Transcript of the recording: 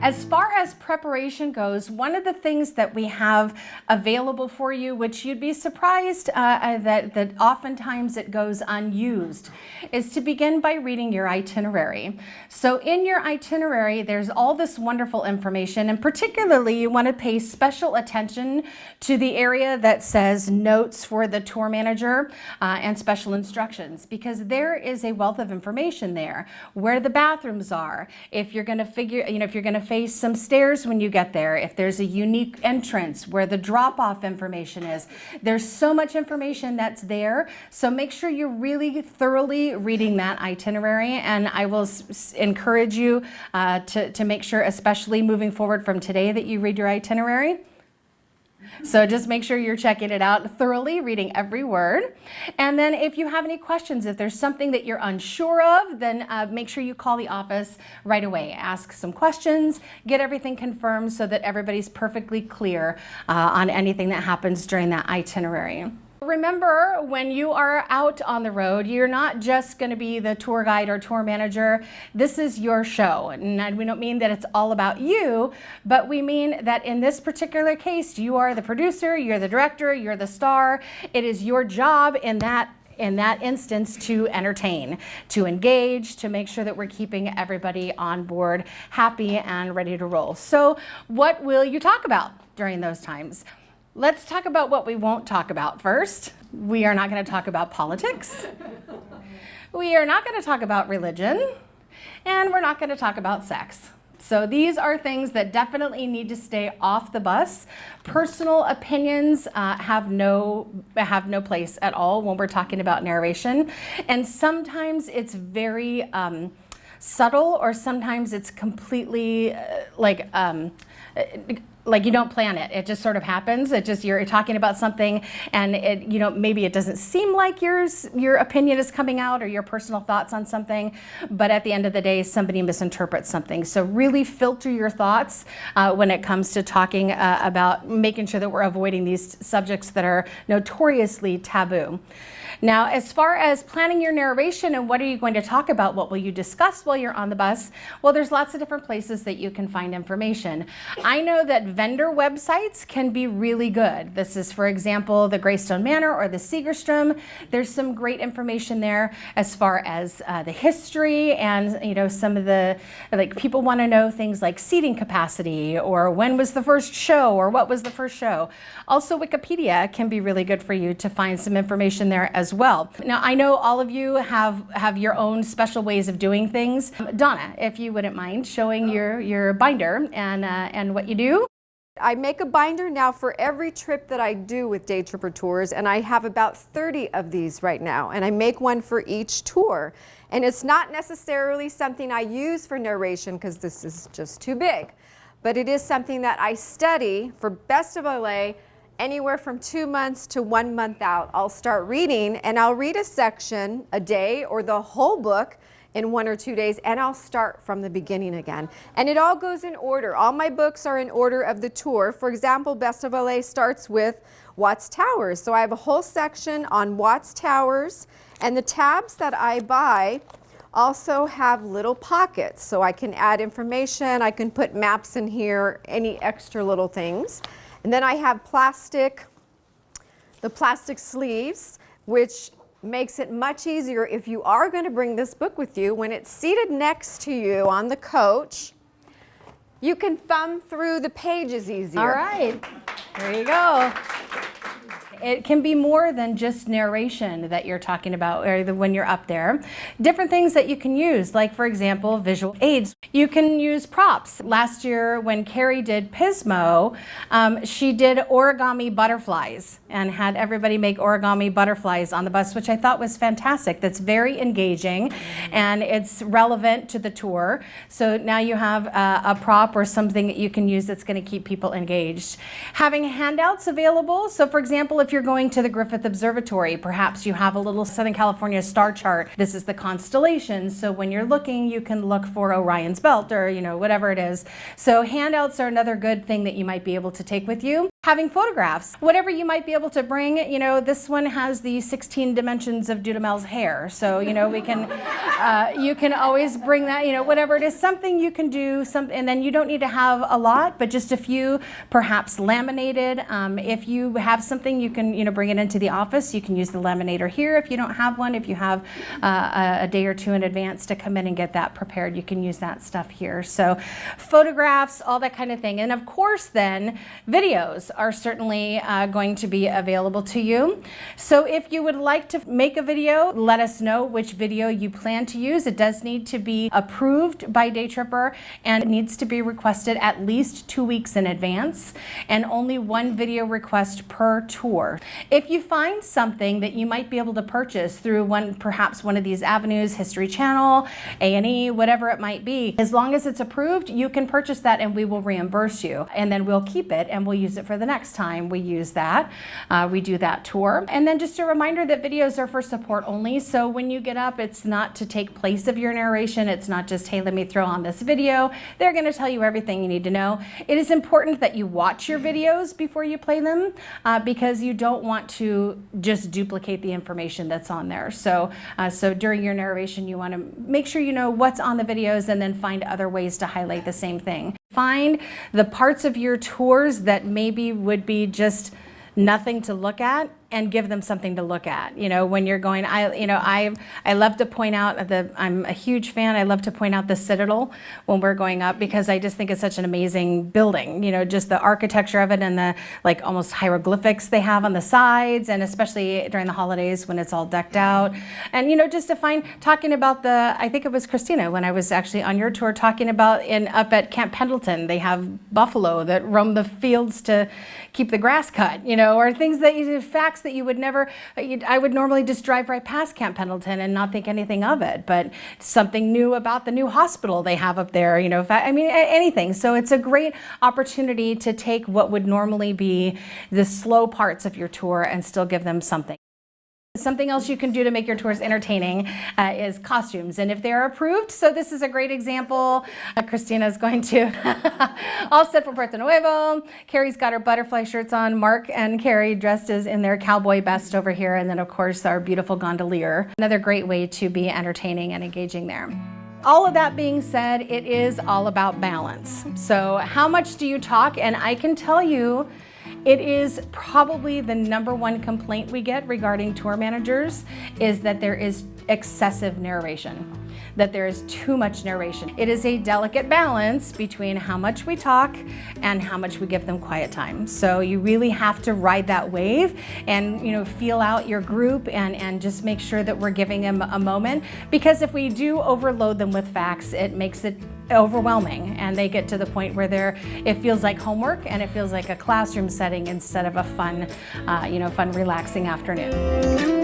As far as preparation goes, one of the things that we have available for you, which you'd be surprised that oftentimes it goes unused, is to begin by reading your itinerary. So in your itinerary, there's all this wonderful information, and particularly you want to pay special attention to the area that says notes for the tour manager and special instructions, because there is a wealth of information there, where the bathrooms are, if you're going to if you're going to face some stairs when you get there, if there's a unique entrance, where the drop-off information is. There's so much information that's there, so make sure you're really thoroughly reading that itinerary, and I will encourage you to make sure, especially moving forward from today, that you read your itinerary. So just make sure you're checking it out thoroughly, reading every word. And then if you have any questions, if there's something that you're unsure of, then make sure you call the office right away. Ask some questions, get everything confirmed so that everybody's perfectly clear on anything that happens during that itinerary. Remember, when you are out on the road, you're not just going to be the tour guide or tour manager. This is your show. And we don't mean that it's all about you, but we mean that in this particular case, you are the producer, you're the director, you're the star. It is your job in that instance to entertain, to engage, to make sure that we're keeping everybody on board happy and ready to roll. So what will you talk about during those times? Let's talk about what we won't talk about first. We are not going to talk about politics. We are not going to talk about religion. And we're not going to talk about sex. So these are things that definitely need to stay off the bus. Personal opinions have no place at all when we're talking about narration. And sometimes it's very subtle, or sometimes it's completely like you don't plan it. It just sort of happens. You're talking about something, and maybe it doesn't seem like your opinion is coming out or your personal thoughts on something, but at the end of the day, somebody misinterprets something. So really filter your thoughts when it comes to talking about making sure that we're avoiding these subjects that are notoriously taboo. Now, as far as planning your narration and what are you going to talk about, what will you discuss while you're on the bus? Well, there's lots of different places that you can find information. I know that vendor websites can be really good. This is, for example, the Greystone Manor or the Segerstrom. There's some great information there as far as the history, and some of the, people want to know things like seating capacity, or when was the first show, or what was the first show. Also, Wikipedia can be really good for you to find some information there as well. Now, I know all of you have your own special ways of doing things. Donna, if you wouldn't mind showing your binder and what you do. I make a binder now for every trip that I do with Day Tripper Tours, and I have about 30 of these right now, and I make one for each tour. And it's not necessarily something I use for narration because this is just too big, but it is something that I study for Best of LA anywhere from 2 months to 1 month out. I'll start reading, and I'll read a section a day or the whole book in 1 or 2 days, and I'll start from the beginning again. And it all goes in order. All my books are in order of the tour. For example, Best of LA starts with Watts Towers. So I have a whole section on Watts Towers, and the tabs that I buy also have little pockets. So I can add information, I can put maps in here, any extra little things. And then I have the plastic sleeves, which makes it much easier if you are going to bring this book with you. When it's seated next to you on the coach, you can thumb through the pages easier. All right, there you go. It can be more than just narration that you're talking about when you're up there. Different things that you can use, like, for example, visual aids. You can use props. Last year when Carrie did Pismo, she did origami butterflies and had everybody make origami butterflies on the bus, which I thought was fantastic. That's very engaging, and it's relevant to the tour. So now you have a prop or something that you can use that's going to keep people engaged. Having handouts available. So, for example, if you're going to the Griffith Observatory, perhaps you have a little Southern California star chart. This is the constellations, so when you're looking, you can look for Orion's Belt or whatever it is. So handouts are another good thing that you might be able to take with you. Having photographs, whatever you might be able to bring. You know, this one has the 16 dimensions of Dudamel's hair, so you know we can. You can always bring that. You know, whatever it is, something you can do. And then you don't need to have a lot, but just a few, perhaps laminated. If you have something, you can bring it into the office. You can use the laminator here if you don't have one. If you have a day or two in advance to come in and get that prepared, you can use that stuff here. So, photographs, all that kind of thing, and of course, then videos are certainly going to be available to you. So if you would like to make a video, let us know which video you plan to use. It does need to be approved by Day Tripper, and it needs to be requested at least 2 weeks in advance, and only one video request per tour. If you find something that you might be able to purchase through perhaps one of these avenues, History Channel, A&E, whatever it might be, as long as it's approved, you can purchase that and we will reimburse you, and then we'll keep it and we'll use it for the next time we use that. We do that tour. And then just a reminder that videos are for support only. So when you get up, it's not to take place of your narration. It's not just, hey, let me throw on this video. They're going to tell you everything you need to know. It is important that you watch your videos before you play them because you don't want to just duplicate the information that's on there. So, so during your narration, you want to make sure you know what's on the videos and then find other ways to highlight the same thing. Find the parts of your tours that maybe would be just nothing to look at and give them something to look at. You know, when you're going, I love to point out I'm a huge fan. I love to point out the Citadel when we're going up because I just think it's such an amazing building. You know, just the architecture of it and the like almost hieroglyphics they have on the sides, and especially during the holidays when it's all decked out. And you know, just to talking about I think it was Christina when I was actually on your tour talking about up at Camp Pendleton, they have buffalo that roam the fields to keep the grass cut. You know, or things facts that you would never, I would normally just drive right past Camp Pendleton and not think anything of it, but something new about the new hospital they have up there, you know, I mean, anything. So it's a great opportunity to take what would normally be the slow parts of your tour and still give them something. Something else you can do to make your tours entertaining is costumes, and if they're approved. So this is a great example. Christina's going to all set for Puerto Nuevo. Carrie's got her butterfly shirts on. Mark and Carrie dressed as in their cowboy best over here, and then of course our beautiful gondolier. Another great way to be entertaining and engaging there. All of that being said, it is all about balance. So how much do you talk? And I can tell you, it is probably the #1 complaint we get regarding tour managers is that there is excessive narration, that there is too much narration. It is a delicate balance between how much we talk and how much we give them quiet time. So you really have to ride that wave and feel out your group and just make sure that we're giving them a moment, because if we do overload them with facts, it makes it overwhelming and they get to the point where it feels like homework and it feels like a classroom setting instead of a fun, fun relaxing afternoon.